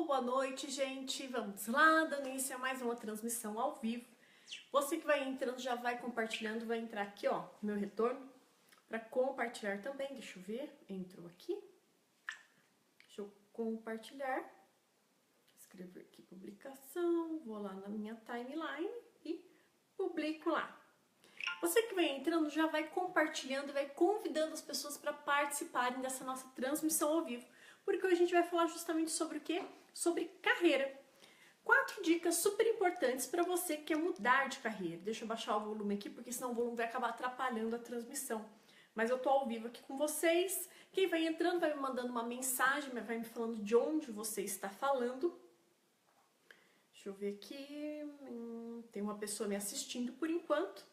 Boa noite, gente. Vamos lá, dando início a mais uma transmissão ao vivo. Você que vai entrando já vai compartilhando, vai entrar aqui, ó, no meu retorno, para compartilhar também. Deixa eu ver, entrou aqui. Deixa eu compartilhar. Escrever aqui publicação, vou lá na minha timeline e publico lá. Você que vai entrando já vai compartilhando e vai convidando as pessoas para participarem dessa nossa transmissão ao vivo. Porque hoje a gente vai falar justamente sobre o quê? Sobre carreira. 4 dicas super importantes para você que quer mudar de carreira. Deixa eu baixar o volume aqui, porque senão o volume vai acabar atrapalhando a transmissão. Mas eu tô ao vivo aqui com vocês. Quem vai entrando vai me mandando uma mensagem, vai me falando de onde você está falando. Deixa eu ver aqui. Tem uma pessoa me assistindo por enquanto.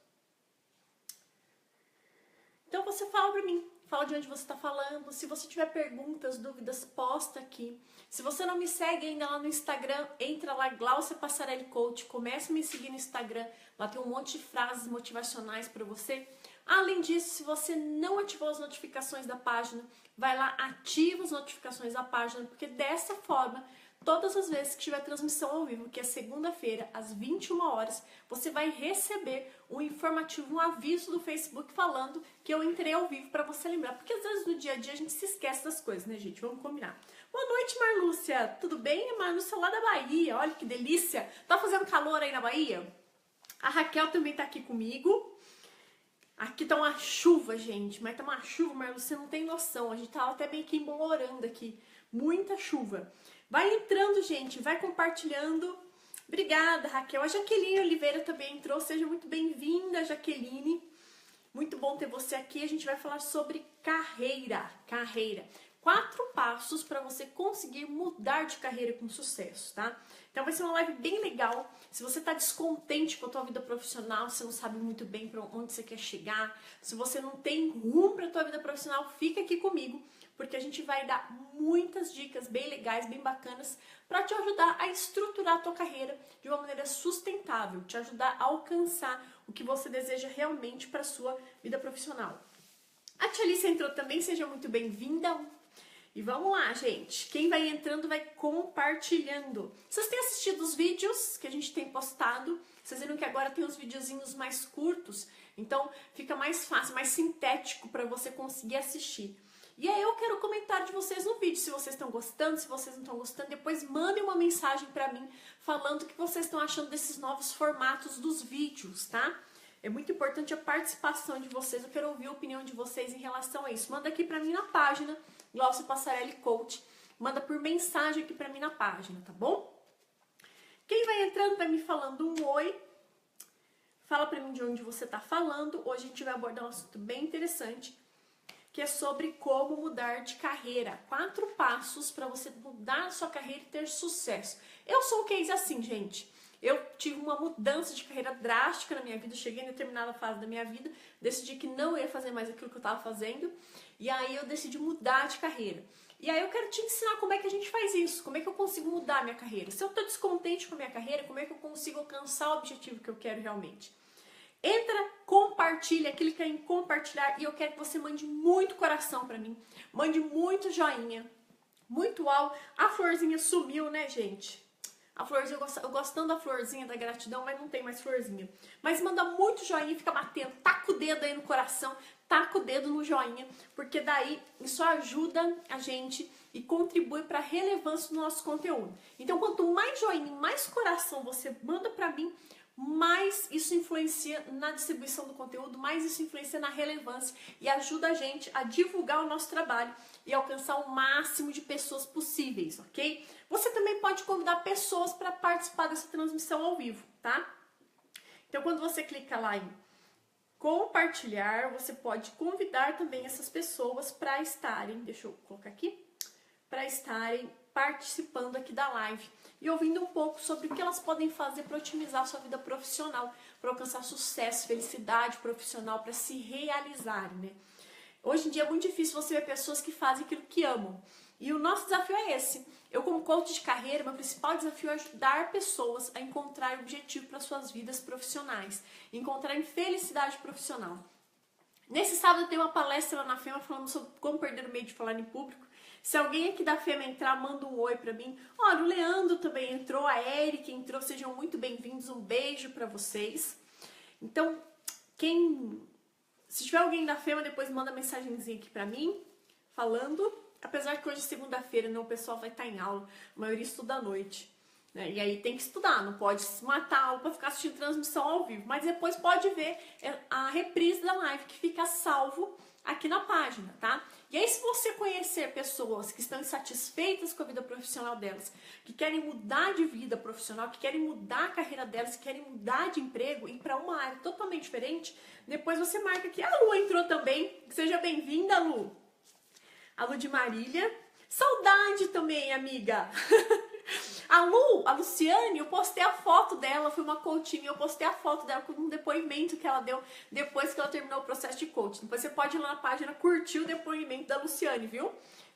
Então você fala pra mim, fala de onde você está falando. Se você tiver perguntas, dúvidas, posta aqui. Se você não me segue ainda lá no Instagram, entra lá, Glaucia Passarelli Coach, começa a me seguir no Instagram. Lá tem um monte de frases motivacionais para você. Além disso, se você não ativou as notificações da página, vai lá, ativa as notificações da página, porque dessa forma, todas as vezes que tiver transmissão ao vivo, que é segunda-feira, às 21 horas, você vai receber um informativo, um aviso do Facebook falando que eu entrei ao vivo para você lembrar. Porque às vezes no dia a dia a gente se esquece das coisas, né, gente? Vamos combinar. Boa noite, Marlúcia. Tudo bem? Marlúcia lá da Bahia. Olha que delícia. Tá fazendo calor aí na Bahia? A Raquel também tá aqui comigo. Aqui tá uma chuva, gente. Mas tá uma chuva, Marlúcia, você não tem noção. A gente tá até meio que embolorando aqui. Muita chuva. Vai entrando, gente, vai compartilhando. Obrigada, Raquel. A Jaqueline Oliveira também entrou. Seja muito bem-vinda, Jaqueline. Muito bom ter você aqui. A gente vai falar sobre carreira. 4 passos para você conseguir mudar de carreira com sucesso, tá? Então vai ser uma live bem legal. Se você tá descontente com a tua vida profissional, você não sabe muito bem para onde você quer chegar, se você não tem rumo para tua vida profissional, fica aqui comigo, porque a gente vai dar muitas dicas bem legais, bem bacanas, para te ajudar a estruturar a tua carreira de uma maneira sustentável, te ajudar a alcançar o que você deseja realmente para sua vida profissional. A Tia Alice entrou também, seja muito bem-vinda. E vamos lá, gente. Quem vai entrando vai compartilhando. Vocês têm assistido os vídeos que a gente tem postado? Vocês viram que agora tem os videozinhos mais curtos, então fica mais fácil, mais sintético para você conseguir assistir. E aí eu quero o comentário de vocês no vídeo, se vocês estão gostando, se vocês não estão gostando, depois mandem uma mensagem para mim falando o que vocês estão achando desses novos formatos dos vídeos, tá? É muito importante a participação de vocês, eu quero ouvir a opinião de vocês em relação a isso. Manda aqui para mim na página, Glaucia Passarelli Coach, manda por mensagem aqui para mim na página, tá bom? Quem vai entrando vai me falando um oi, fala para mim de onde você tá falando. Hoje a gente vai abordar um assunto bem interessante, que é sobre como mudar de carreira. 4 passos para você mudar a sua carreira e ter sucesso. Eu sou um case assim, gente. Eu tive uma mudança de carreira drástica na minha vida, cheguei em determinada fase da minha vida, decidi que não ia fazer mais aquilo que eu estava fazendo, e aí eu decidi mudar de carreira. E aí eu quero te ensinar como é que a gente faz isso, como é que eu consigo mudar a minha carreira. Se eu estou descontente com a minha carreira, como é que eu consigo alcançar o objetivo que eu quero realmente. Entra, compartilha, clica em compartilhar e eu quero que você mande muito coração pra mim, mande muito joinha, muito uau. A florzinha sumiu, né, gente? A florzinha, eu gosto tanto da florzinha da gratidão, mas não tem mais florzinha. Mas manda muito joinha, fica batendo, taca o dedo aí no coração, taca o dedo no joinha, porque daí isso ajuda a gente e contribui para a relevância do nosso conteúdo. Então, quanto mais joinha, mais coração você manda pra mim, mais isso influencia na distribuição do conteúdo, mais isso influencia na relevância e ajuda a gente a divulgar o nosso trabalho e alcançar o máximo de pessoas possíveis, ok? Você também pode convidar pessoas para participar dessa transmissão ao vivo, tá? Então, quando você clica lá em compartilhar, você pode convidar também essas pessoas para estarem, deixa eu colocar aqui, para estarem participando aqui da live e ouvindo um pouco sobre o que elas podem fazer para otimizar a sua vida profissional, para alcançar sucesso, felicidade profissional, para se realizarem, né? Hoje em dia é muito difícil você ver pessoas que fazem aquilo que amam. E o nosso desafio é esse. Eu, como coach de carreira, meu principal desafio é ajudar pessoas a encontrar objetivo para suas vidas profissionais, encontrarem felicidade profissional. Nesse sábado eu tenho uma palestra lá na FEMA falando sobre como perder o medo de falar em público. Se alguém aqui da Fema entrar, manda um oi pra mim. Olha, o Leandro também entrou, a Erika entrou, sejam muito bem-vindos, um beijo pra vocês. Então, se tiver alguém da Fema, depois manda mensagenzinha aqui pra mim, falando. Apesar que hoje é segunda-feira, né, o pessoal vai estar em aula, a maioria estuda à noite. Né? E aí tem que estudar, não pode se matar para ficar assistindo transmissão ao vivo. Mas depois pode ver a reprise da live que fica salvo aqui na página, tá? E aí se você conhecer pessoas que estão insatisfeitas com a vida profissional delas, que querem mudar de vida profissional, que querem mudar a carreira delas, que querem mudar de emprego e para uma área totalmente diferente, depois você marca aqui. A Lu entrou também. Seja bem-vinda, Lu. A Lu de Marília. Saudade também, amiga. A Luciane, eu postei a foto dela, foi uma coaching, eu postei a foto dela com um depoimento que ela deu depois que ela terminou o processo de coaching. Depois você pode ir lá na página curtir o depoimento da Luciane, viu?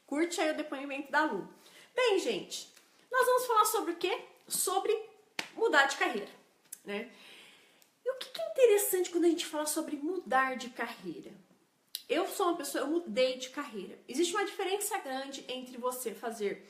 Curte aí o depoimento da Lu. Bem, gente, nós vamos falar sobre o quê? Sobre mudar de carreira, né? E o que é interessante quando a gente fala sobre mudar de carreira? Eu sou uma pessoa, eu mudei de carreira. Existe uma diferença grande entre você fazer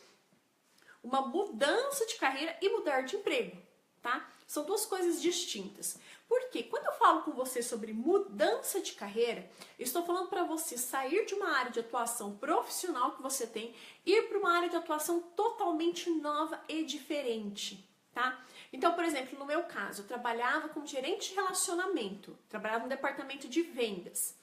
uma mudança de carreira e mudar de emprego, tá? São duas coisas distintas. Por quê? Quando eu falo com você sobre mudança de carreira, eu estou falando para você sair de uma área de atuação profissional que você tem e ir para uma área de atuação totalmente nova e diferente, tá? Então, por exemplo, no meu caso, eu trabalhava como gerente de relacionamento, trabalhava no departamento de vendas.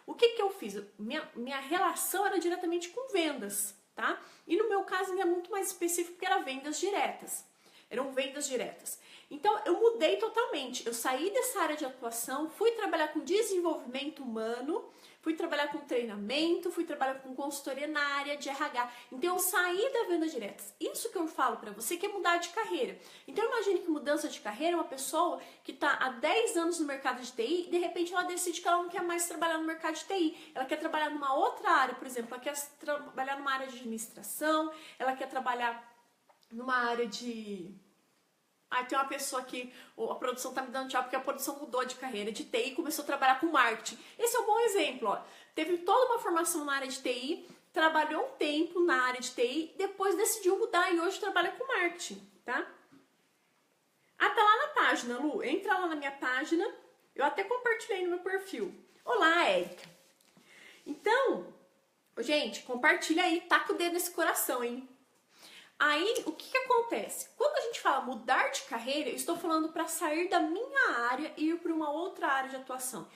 O que eu fiz? Minha relação era diretamente com vendas, tá? E no meu caso ainda é muito mais específico porque era vendas diretas. Eram vendas diretas. Então eu mudei totalmente. Eu saí dessa área de atuação, fui trabalhar com desenvolvimento humano, fui trabalhar com treinamento, fui trabalhar com consultoria na área de RH. Então eu saí da venda direta. Isso que eu falo pra você que é mudar de carreira. Então imagine que mudança de carreira é uma pessoa que tá há 10 anos no mercado de TI e de repente ela decide que ela não quer mais trabalhar no mercado de TI. Ela quer trabalhar numa outra área, por exemplo, ela quer trabalhar numa área de administração, ela quer trabalhar numa área de... tem uma pessoa aqui, a produção tá me dando tchau porque a produção mudou de carreira de TI e começou a trabalhar com marketing. Esse é um bom exemplo, ó. Teve toda uma formação na área de TI, trabalhou um tempo na área de TI, depois decidiu mudar e hoje trabalha com marketing, tá? Tá lá na página, Lu. Entra lá na minha página. Eu até compartilhei no meu perfil. Olá, Érica. Então, gente, compartilha aí, taca o dedo nesse coração, hein? Aí, o que acontece? Quando a gente fala mudar de carreira, eu estou falando para sair da minha área e ir para uma outra área de atuação.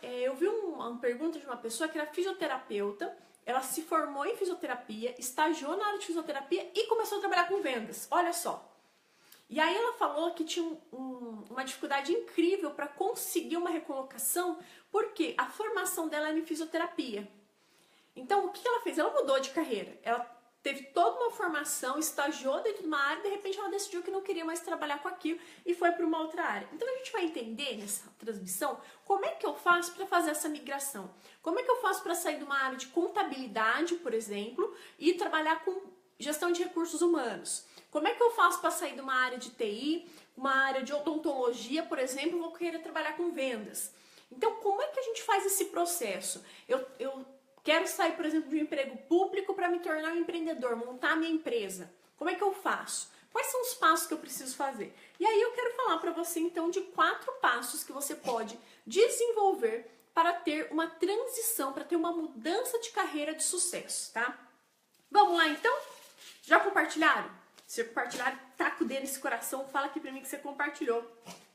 Eu vi uma pergunta de uma pessoa que era fisioterapeuta, ela se formou em fisioterapia, estagiou na área de fisioterapia e começou a trabalhar com vendas. Olha só. E aí ela falou que tinha uma dificuldade incrível para conseguir uma recolocação, porque a formação dela era em fisioterapia. Então, o que ela fez? Ela mudou de carreira. Ela teve toda uma formação, estagiou dentro de uma área, de repente ela decidiu que não queria mais trabalhar com aquilo e foi para uma outra área. Então a gente vai entender nessa transmissão como é que eu faço para fazer essa migração. Como é que eu faço para sair de uma área de contabilidade, por exemplo, e trabalhar com gestão de recursos humanos. Como é que eu faço para sair de uma área de TI, uma área de odontologia, por exemplo, vou querer trabalhar com vendas. Então, como é que a gente faz esse processo? Eu quero sair, por exemplo, de um emprego público para me tornar um empreendedor, montar a minha empresa. Como é que eu faço? Quais são os passos que eu preciso fazer? E aí eu quero falar para você, então, de 4 passos que você pode desenvolver para ter uma transição, para ter uma mudança de carreira de sucesso, tá? Vamos lá, então? Já compartilharam? Se compartilharam, taca o dedo nesse coração, fala aqui pra mim que você compartilhou,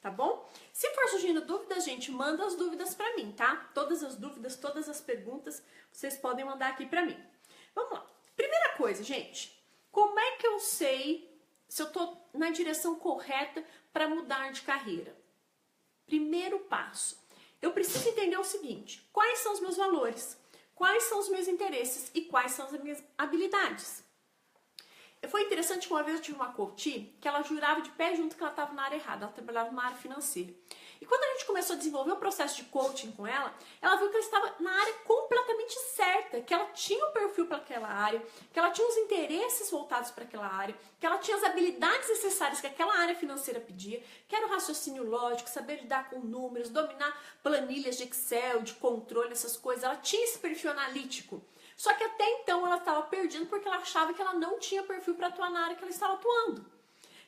tá bom? Se for surgindo dúvidas, gente, manda as dúvidas pra mim, tá? Todas as dúvidas, todas as perguntas, vocês podem mandar aqui pra mim. Vamos lá. Primeira coisa, gente, como é que eu sei se eu tô na direção correta para mudar de carreira? Primeiro passo, eu preciso entender o seguinte: quais são os meus valores? Quais são os meus interesses e quais são as minhas habilidades? Foi interessante que uma vez eu tive uma coach que ela jurava de pé junto que ela estava na área errada, ela trabalhava numa área financeira. E quando a gente começou a desenvolver o processo de coaching com ela, ela viu que ela estava na área completamente certa, que ela tinha um perfil para aquela área, que ela tinha os interesses voltados para aquela área, que ela tinha as habilidades necessárias que aquela área financeira pedia, que era o raciocínio lógico, saber lidar com números, dominar planilhas de Excel, de controle, essas coisas. Ela tinha esse perfil analítico. Só que até então ela estava perdendo porque ela achava que ela não tinha perfil para atuar na área que ela estava atuando.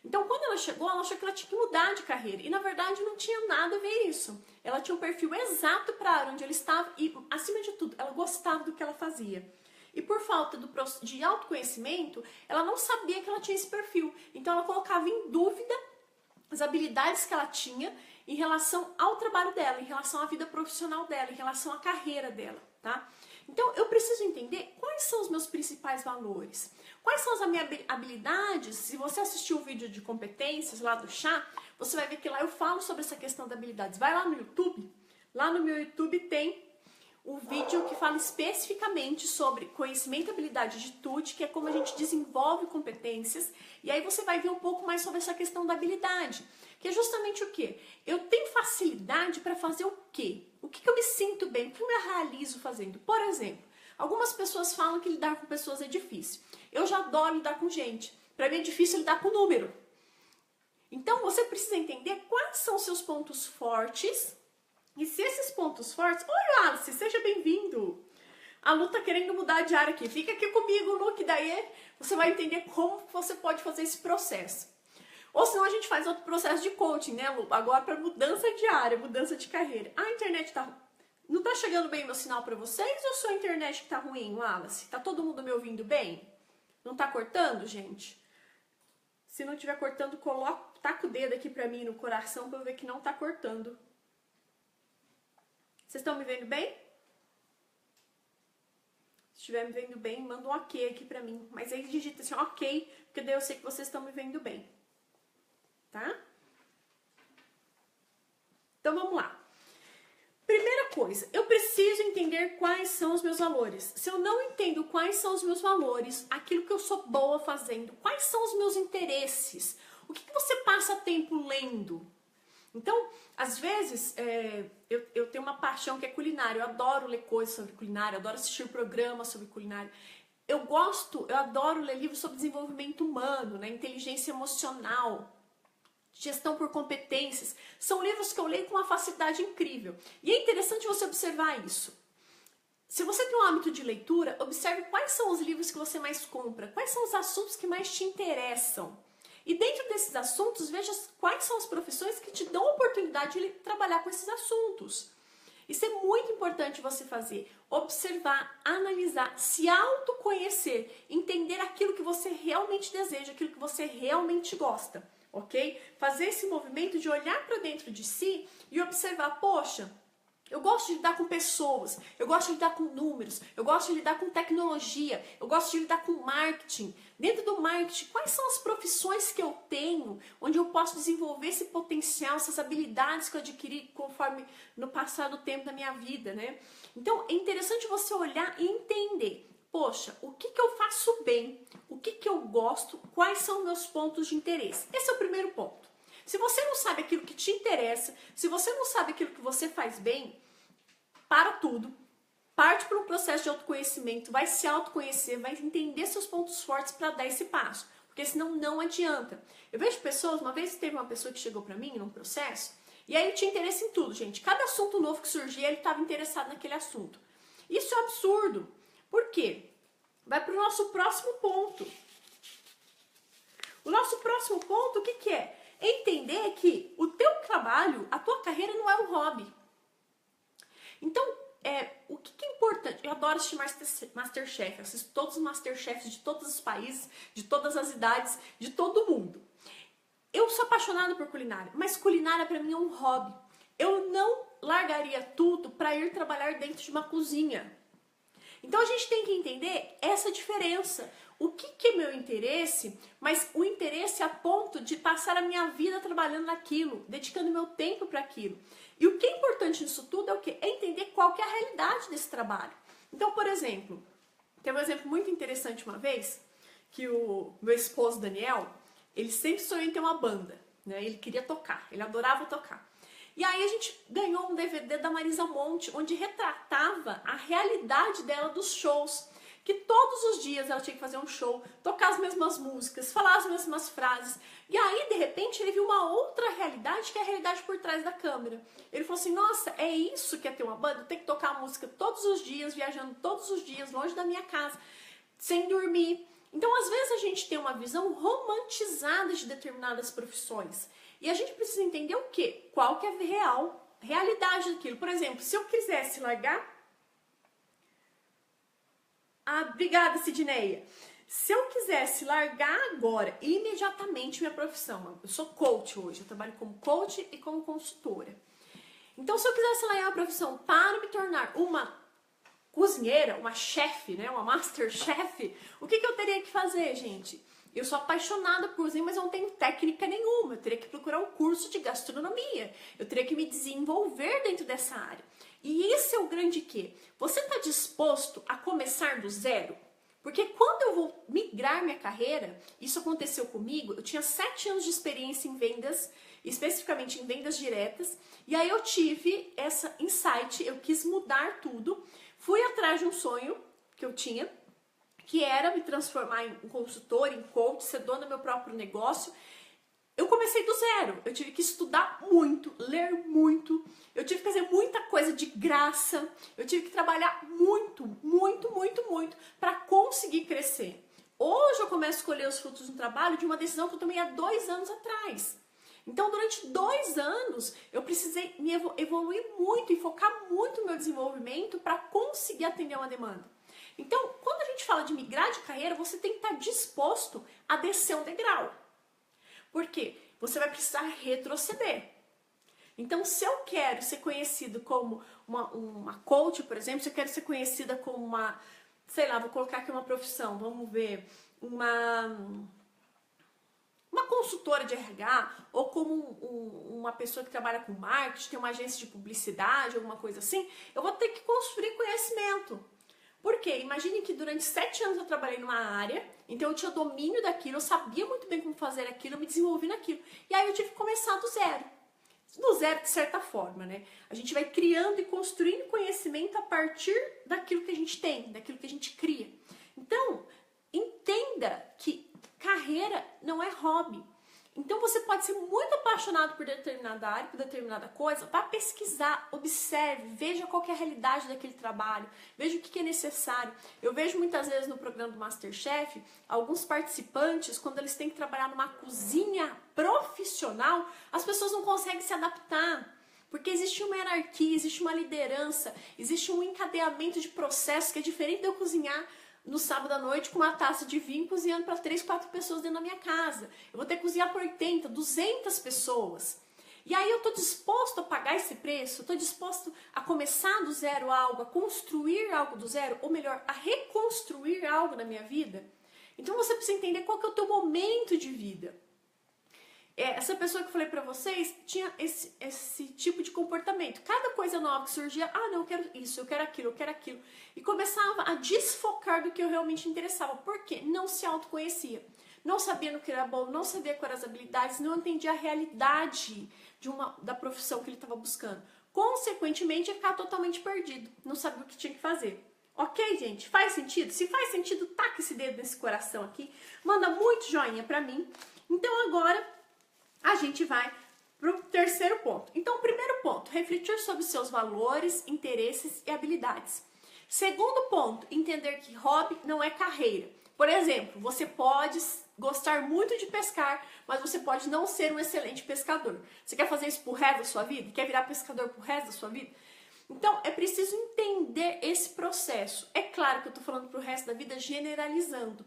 Então, quando ela chegou, ela achou que ela tinha que mudar de carreira. E, na verdade, não tinha nada a ver isso. Ela tinha um perfil exato para a área onde ela estava e, acima de tudo, ela gostava do que ela fazia. E por falta de autoconhecimento, ela não sabia que ela tinha esse perfil. Então, ela colocava em dúvida as habilidades que ela tinha em relação ao trabalho dela, em relação à vida profissional dela, em relação à carreira dela, tá? Então, eu preciso entender quais são os meus principais valores. Quais são as minhas habilidades? Se você assistiu o vídeo de competências lá do chá, você vai ver que lá eu falo sobre essa questão das habilidades. Vai lá no YouTube. Lá no meu YouTube tem um vídeo que fala especificamente sobre conhecimento, habilidade e atitude, que é como a gente desenvolve competências. E aí você vai ver um pouco mais sobre essa questão da habilidade. Que é justamente o quê? Eu tenho facilidade para fazer o quê? O que eu me sinto bem? O que eu me realizo fazendo? Por exemplo, algumas pessoas falam que lidar com pessoas é difícil. Eu já adoro lidar com gente. Para mim é difícil lidar com número. Então você precisa entender quais são os seus pontos fortes. E se esses pontos fortes... Oi, Alice, seja bem-vindo. A Lu tá querendo mudar de área aqui. Fica aqui comigo, Lu, que daí você vai entender como você pode fazer esse processo. Ou senão a gente faz outro processo de coaching, né, Lu? Agora para mudança de área, mudança de carreira. A internet tá... Não tá chegando bem meu sinal para vocês ou sua internet que tá ruim, Wallace? Tá todo mundo me ouvindo bem? Não tá cortando, gente? Se não estiver cortando, taca o dedo aqui pra mim no coração pra eu ver que não tá cortando. Vocês estão me vendo bem? Se estiver me vendo bem, manda um ok aqui pra mim. Mas aí digita assim, ok, porque daí eu sei que vocês estão me vendo bem. Tá? Então vamos lá. Primeira coisa, eu preciso entender quais são os meus valores. Se eu não entendo quais são os meus valores, aquilo que eu sou boa fazendo, quais são os meus interesses, o que você passa tempo lendo? Então, às vezes, eu tenho uma paixão que é culinária, eu adoro ler coisas sobre culinária, eu adoro assistir programas sobre culinária. Eu adoro ler livros sobre desenvolvimento humano, né, inteligência emocional, gestão por competências. São livros que eu leio com uma facilidade incrível. E é interessante você observar isso. Se você tem um hábito de leitura, observe quais são os livros que você mais compra, quais são os assuntos que mais te interessam. E dentro desses assuntos, veja quais são as profissões que te dão a oportunidade de trabalhar com esses assuntos. Isso é muito importante você fazer. Observar, analisar, se autoconhecer, entender aquilo que você realmente deseja, aquilo que você realmente gosta. Ok? Fazer esse movimento de olhar para dentro de si e observar, poxa, eu gosto de lidar com pessoas, eu gosto de lidar com números, eu gosto de lidar com tecnologia, eu gosto de lidar com marketing. Dentro do marketing, quais são as profissões que eu tenho, onde eu posso desenvolver esse potencial, essas habilidades que eu adquiri conforme no passar do tempo da minha vida, né? Então, é interessante você olhar e entender. Poxa, o que eu faço bem? O que eu gosto? Quais são meus pontos de interesse? Esse é o primeiro ponto. Se você não sabe aquilo que te interessa, se você não sabe aquilo que você faz bem, para tudo, parte para um processo de autoconhecimento, vai se autoconhecer, vai entender seus pontos fortes para dar esse passo, porque senão não adianta. Eu vejo pessoas, uma vez teve uma pessoa que chegou para mim num processo, e aí ele tinha interesse em tudo, gente. Cada assunto novo que surgia, ele estava interessado naquele assunto. Isso é um absurdo. Por quê? Vai para o nosso próximo ponto. O nosso próximo ponto, o que é? É entender que o teu trabalho, a tua carreira não é um hobby. Então, o que é importante? Eu adoro assistir Masterchef, eu assisto todos os Masterchefs de todos os países, de todas as idades, de todo mundo. Eu sou apaixonada por culinária, mas culinária para mim é um hobby. Eu não largaria tudo para ir trabalhar dentro de uma cozinha. Então a gente tem que entender essa diferença. O que é meu interesse, mas o interesse a ponto de passar a minha vida trabalhando naquilo, dedicando meu tempo para aquilo. E o que é importante nisso tudo é o quê? É entender qual que é a realidade desse trabalho. Então, por exemplo, tem um exemplo muito interessante uma vez, que o meu esposo Daniel, ele sempre sonhou em ter uma banda, né? Ele queria tocar, ele adorava tocar. E aí a gente ganhou um DVD da Marisa Monte, onde retratava a realidade dela dos shows. que todos os dias ela tinha que fazer um show, tocar as mesmas músicas, falar as mesmas frases. E aí, de repente, ele viu uma outra realidade, que é a realidade por trás da câmera. Ele falou assim, nossa, é isso que é ter uma banda? Eu tenho que tocar a música todos os dias, viajando todos os dias, longe da minha casa, sem dormir. Então, às vezes, a gente tem uma visão romantizada de determinadas profissões. E a gente precisa entender o quê? Qual que é a realidade daquilo. Por exemplo, se eu quisesse largar... Obrigada, Sidneia. Se eu quisesse largar agora, imediatamente, minha profissão, eu sou coach hoje, eu trabalho como coach e como consultora. Então, se eu quisesse largar a profissão para me tornar uma cozinheira, uma chefe, né, uma master chef, o que eu teria que fazer, gente? Eu sou apaixonada por cozinha, mas eu não tenho técnica nenhuma. Eu teria que procurar um curso de gastronomia. Eu teria que me desenvolver dentro dessa área. E esse é o grande quê? Você está disposto a começar do zero? Porque quando eu vou migrar minha carreira, isso aconteceu comigo, eu tinha 7 anos de experiência em vendas, especificamente em vendas diretas, e aí eu tive essa insight, eu quis mudar tudo, fui atrás de um sonho que eu tinha, que era me transformar em consultor, em coach, ser dona do meu próprio negócio. Eu comecei do zero, eu tive que estudar muito, ler muito, eu tive que fazer muita coisa de graça, eu tive que trabalhar muito para conseguir crescer. Hoje eu começo a colher os frutos do trabalho de uma decisão que eu tomei há 2 anos atrás. Então, durante 2 anos, eu precisei me evoluir muito e focar muito no meu desenvolvimento para conseguir atender uma demanda. Então, quando a gente fala de migrar de carreira, você tem que estar disposto a descer um degrau. Por quê? Você vai precisar retroceder. Então, se eu quero ser conhecido como uma coach, por exemplo, se eu quero ser conhecida como uma, sei lá, vou colocar aqui uma profissão, vamos ver, uma consultora de RH, ou como uma pessoa que trabalha com marketing, tem uma agência de publicidade, alguma coisa assim, eu vou ter que construir conhecimento. Por quê? Imagine que durante 7 anos eu trabalhei numa área, então eu tinha domínio daquilo, eu sabia muito bem como fazer aquilo, eu me desenvolvi naquilo. E aí eu tive que começar do zero. Do zero, de certa forma, né? A gente vai criando e construindo conhecimento a partir daquilo que a gente tem, daquilo que a gente cria. Então, entenda que carreira não é hobby. Então você pode ser muito apaixonado por determinada área, por determinada coisa, vá pesquisar, observe, veja qual que é a realidade daquele trabalho, veja o que é necessário. Eu vejo muitas vezes no programa do MasterChef, alguns participantes, quando eles têm que trabalhar numa cozinha profissional, as pessoas não conseguem se adaptar. Porque existe uma hierarquia, existe uma liderança, existe um encadeamento de processos que é diferente de eu cozinhar no sábado à noite com uma taça de vinho cozinhando para 3, 4 pessoas dentro da minha casa. Eu vou ter que cozinhar por 80, 200 pessoas. E aí eu estou disposto a pagar esse preço? Estou disposto a começar do zero algo, a construir algo do zero? Ou melhor, a reconstruir algo na minha vida? Então você precisa entender qual que é o teu momento de vida. Essa pessoa que eu falei pra vocês tinha esse tipo de comportamento. Cada coisa nova que surgia, não, eu quero isso, eu quero aquilo, eu quero aquilo. E começava a desfocar do que eu realmente interessava. Por quê? Não se autoconhecia. Não sabia no que era bom, não sabia quais eram as habilidades, não entendia a realidade da profissão que ele estava buscando. Consequentemente, ia ficar totalmente perdido. Não sabia o que tinha que fazer. Ok, gente? Faz sentido? Se faz sentido, taca esse dedo nesse coração aqui. Manda muito joinha pra mim. Então agora a gente vai para o terceiro ponto. Então, o primeiro ponto, refletir sobre seus valores, interesses e habilidades. Segundo ponto, entender que hobby não é carreira. Por exemplo, você pode gostar muito de pescar, mas você pode não ser um excelente pescador. Você quer fazer isso pro resto da sua vida? Quer virar pescador pro resto da sua vida? Então, é preciso entender esse processo. É claro que eu estou falando pro resto da vida generalizando.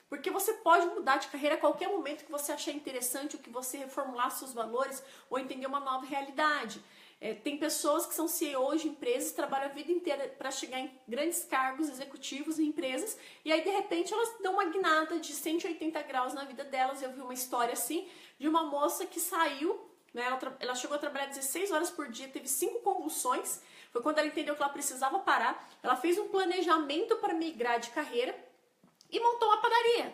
Porque você pode mudar de carreira a qualquer momento que você achar interessante, ou que você reformular seus valores, ou entender uma nova realidade. Tem pessoas que são CEOs de empresas, trabalham a vida inteira para chegar em grandes cargos executivos em empresas, e aí de repente elas dão uma guinada de 180 graus na vida delas. Eu vi uma história assim, de uma moça que saiu, né, ela chegou a trabalhar 16 horas por dia, teve 5 convulsões, foi quando ela entendeu que ela precisava parar, ela fez um planejamento para migrar de carreira, e montou uma padaria.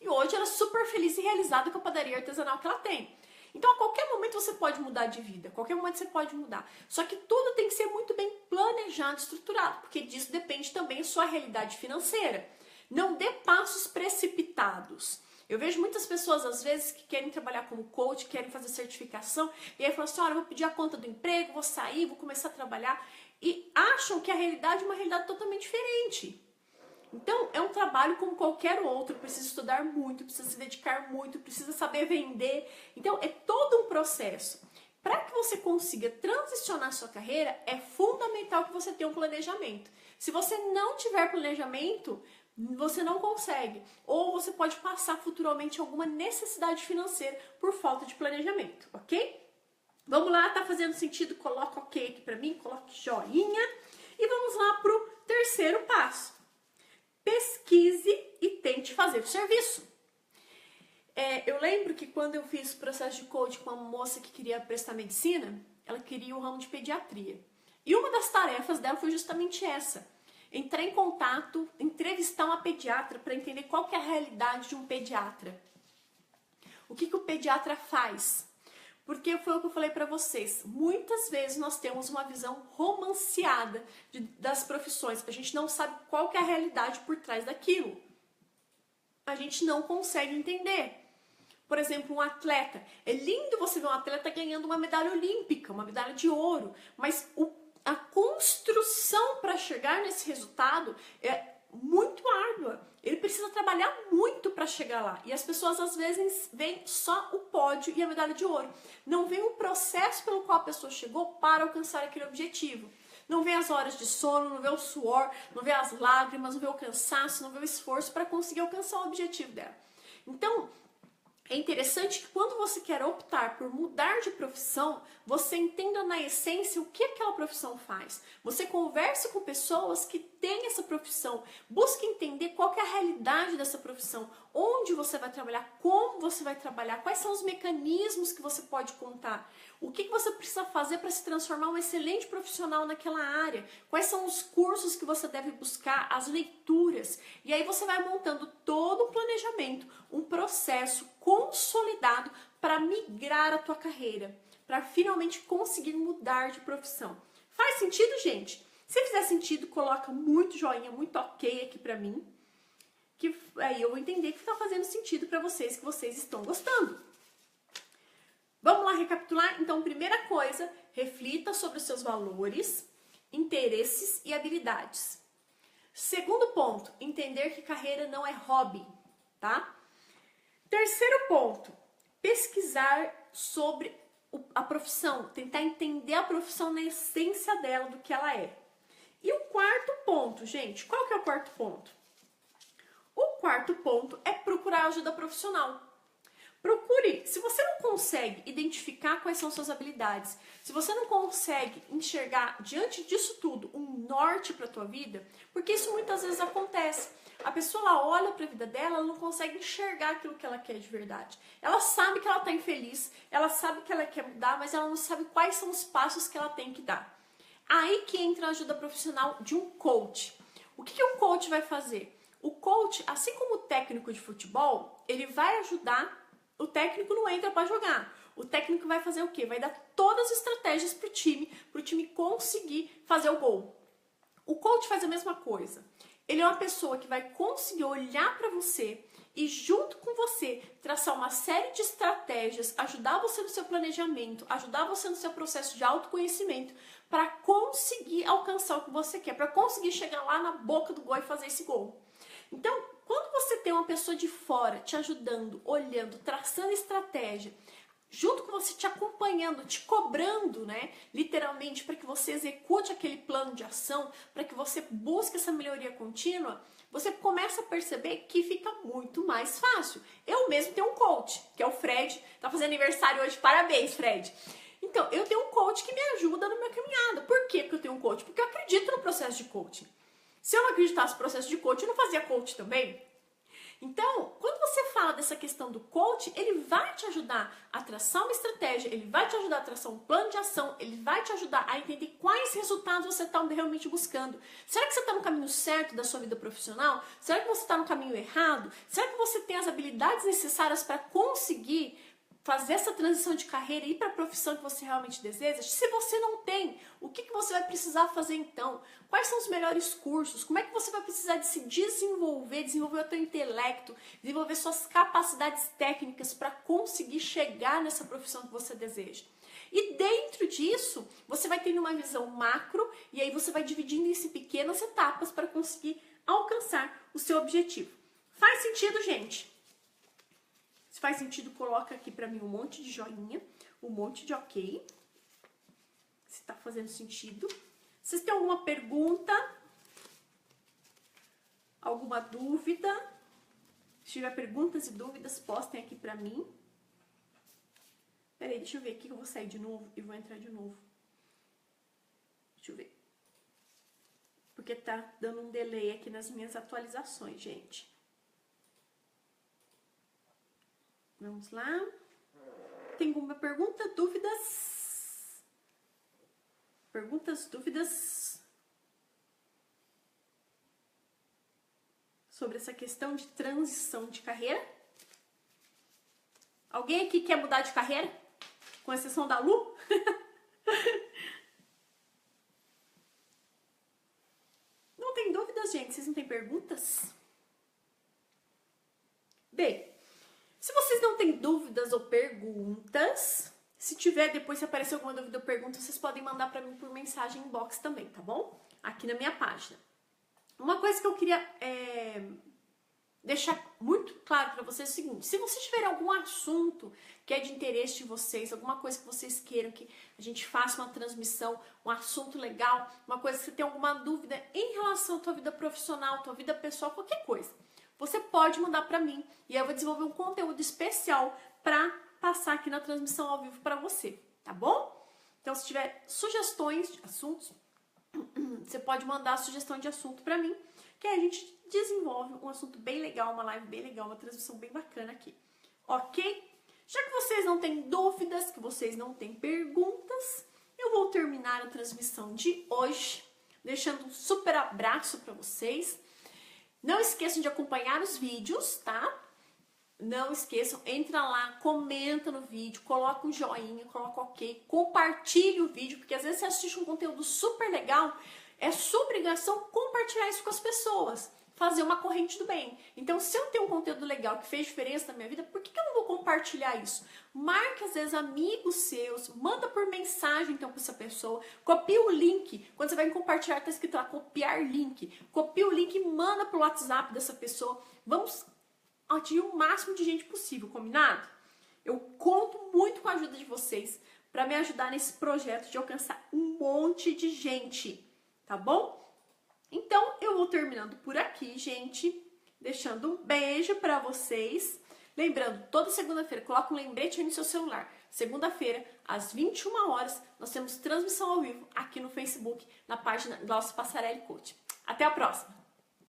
E hoje ela é super feliz e realizada com a padaria artesanal que ela tem. Então, a qualquer momento você pode mudar de vida, a qualquer momento você pode mudar. Só que tudo tem que ser muito bem planejado, estruturado, porque disso depende também a sua realidade financeira. Não dê passos precipitados. Eu vejo muitas pessoas, às vezes, que querem trabalhar como coach, querem fazer certificação, e aí falam assim, olha, eu vou pedir a conta do emprego, vou sair, vou começar a trabalhar, e acham que a realidade é uma realidade totalmente diferente. Então, é um trabalho como qualquer outro, precisa estudar muito, precisa se dedicar muito, precisa saber vender. Então, é todo um processo. Para que você consiga transicionar sua carreira, é fundamental que você tenha um planejamento. Se você não tiver planejamento, você não consegue. Ou você pode passar futuramente alguma necessidade financeira por falta de planejamento, ok? Vamos lá, tá fazendo sentido? Coloca ok aqui para mim, coloque joinha. E vamos lá pro terceiro passo. Pesquise e tente fazer o serviço. Eu lembro que quando eu fiz o processo de coaching com uma moça que queria prestar medicina, ela queria o ramo de pediatria. E uma das tarefas dela foi justamente essa. Entrar em contato, entrevistar uma pediatra para entender qual que é a realidade de um pediatra. O que o pediatra faz? Porque foi o que eu falei para vocês. Muitas vezes nós temos uma visão romanceada das profissões. A gente não sabe qual que é a realidade por trás daquilo. A gente não consegue entender. Por exemplo, um atleta. É lindo você ver um atleta ganhando uma medalha olímpica, uma medalha de ouro. Mas a construção para chegar nesse resultado é muito árdua. Ele precisa trabalhar muito para chegar lá. E as pessoas às vezes veem só o pódio e a medalha de ouro. Não veem o processo pelo qual a pessoa chegou para alcançar aquele objetivo. Não vê as horas de sono, não vê o suor, não vê as lágrimas, não vê o cansaço, não vê o esforço para conseguir alcançar o objetivo dela. Então, é interessante que quando você quer optar por mudar de profissão, você entenda na essência o que aquela profissão faz. Você converse com pessoas que têm essa profissão, busque entender qual que é a realidade dessa profissão, onde você vai trabalhar, como você vai trabalhar, quais são os mecanismos que você pode contar, o que você precisa fazer para se transformar um excelente profissional naquela área, quais são os cursos que você deve buscar, as leituras, e aí você vai montando todo um planejamento, um processo consolidado para migrar a tua carreira, para finalmente conseguir mudar de profissão. Faz sentido, gente? Se fizer sentido, coloca muito joinha, muito ok aqui para mim, que aí eu vou entender que está fazendo sentido para vocês, que vocês estão gostando. Vamos lá recapitular? Então, primeira coisa, reflita sobre os seus valores, interesses e habilidades. Segundo ponto, entender que carreira não é hobby, tá? Terceiro ponto, pesquisar sobre a profissão, tentar entender a profissão na essência dela, do que ela é. E o quarto ponto, gente, qual que é o quarto ponto? O quarto ponto é procurar ajuda profissional. Procure, se você não consegue identificar quais são suas habilidades, se você não consegue enxergar diante disso tudo um norte para a tua vida, porque isso muitas vezes acontece. A pessoa ela olha para a vida dela, ela não consegue enxergar aquilo que ela quer de verdade. Ela sabe que ela está infeliz, ela sabe que ela quer mudar, mas ela não sabe quais são os passos que ela tem que dar. Aí que entra a ajuda profissional de um coach. O que um coach vai fazer? O coach, assim como o técnico de futebol, ele vai ajudar. O técnico não entra para jogar. O técnico vai fazer o quê? Vai dar todas as estratégias para o time conseguir fazer o gol. O coach faz a mesma coisa. Ele é uma pessoa que vai conseguir olhar para você e junto com você traçar uma série de estratégias, ajudar você no seu planejamento, ajudar você no seu processo de autoconhecimento para conseguir alcançar o que você quer, para conseguir chegar lá na boca do gol e fazer esse gol. Então, quando você tem uma pessoa de fora te ajudando, olhando, traçando estratégia, junto com você te acompanhando, te cobrando, né, literalmente, para que você execute aquele plano de ação, para que você busque essa melhoria contínua, você começa a perceber que fica muito mais fácil. Eu mesmo tenho um coach, que é o Fred, tá fazendo aniversário hoje, parabéns, Fred. Então, eu tenho um coach que me ajuda na minha caminhada. Por quê que eu tenho um coach? Porque eu acredito no processo de coaching. Se eu não acreditasse no processo de coaching, eu não fazia coaching também. Então, quando você fala dessa questão do coach, ele vai te ajudar a traçar uma estratégia, ele vai te ajudar a traçar um plano de ação, ele vai te ajudar a entender quais resultados você está realmente buscando. Será que você está no caminho certo da sua vida profissional? Será que você está no caminho errado? Será que você tem as habilidades necessárias para conseguir fazer essa transição de carreira e ir para a profissão que você realmente deseja? Se você não tem, o que você vai precisar fazer então? Quais são os melhores cursos? Como é que você vai precisar de se desenvolver o teu intelecto, desenvolver suas capacidades técnicas para conseguir chegar nessa profissão que você deseja? E dentro disso, você vai tendo uma visão macro e aí você vai dividindo isso em pequenas etapas para conseguir alcançar o seu objetivo. Faz sentido, gente? Se faz sentido, coloca aqui pra mim um monte de joinha, um monte de ok. Se tá fazendo sentido. Vocês têm alguma pergunta? Alguma dúvida? Se tiver perguntas e dúvidas, postem aqui pra mim. Peraí, deixa eu ver aqui que eu vou sair de novo e vou entrar de novo. Deixa eu ver. Porque tá dando um delay aqui nas minhas atualizações, gente. Vamos lá. Tem alguma pergunta, dúvidas? Perguntas, dúvidas? Sobre essa questão de transição de carreira? Alguém aqui quer mudar de carreira? Com exceção da Lu? Não tem dúvidas, gente? Vocês não têm perguntas? Bem, se vocês não têm dúvidas ou perguntas, se tiver, depois se aparecer alguma dúvida ou pergunta, vocês podem mandar pra mim por mensagem inbox também, tá bom? Aqui na minha página. Uma coisa que eu queria deixar muito claro pra vocês é o seguinte: se vocês tiverem algum assunto que é de interesse de vocês, alguma coisa que vocês queiram que a gente faça uma transmissão, um assunto legal, uma coisa que você tem alguma dúvida em relação à tua vida profissional, tua vida pessoal, qualquer coisa, você pode mandar pra mim e eu vou desenvolver um conteúdo especial pra passar aqui na transmissão ao vivo pra você, tá bom? Então, se tiver sugestões de assuntos, você pode mandar a sugestão de assunto pra mim, que aí a gente desenvolve um assunto bem legal, uma live bem legal, uma transmissão bem bacana aqui, ok? Já que vocês não têm dúvidas, que vocês não têm perguntas, eu vou terminar a transmissão de hoje, deixando um super abraço pra vocês. Não esqueçam de acompanhar os vídeos, tá? Não esqueçam, entra lá, comenta no vídeo, coloca um joinha, coloca ok, compartilhe o vídeo, porque às vezes você assiste um conteúdo super legal, é sua obrigação compartilhar isso com as pessoas, fazer uma corrente do bem. Então, se eu tenho um conteúdo legal que fez diferença na minha vida, por que eu não vou compartilhar isso? Marque, às vezes, amigos seus, manda por mensagem, então, para essa pessoa, copia o link, quando você vai compartilhar, tá escrito lá, copiar link, copia o link e manda pro WhatsApp dessa pessoa. Vamos atingir o máximo de gente possível, combinado? Eu conto muito com a ajuda de vocês para me ajudar nesse projeto de alcançar um monte de gente, tá bom? Então, eu vou terminando por aqui, gente, deixando um beijo para vocês. Lembrando, toda segunda-feira, coloca um lembrete aí no seu celular. Segunda-feira, às 21 horas, nós temos transmissão ao vivo aqui no Facebook, na página Glaucia Passarelli Coach. Até a próxima!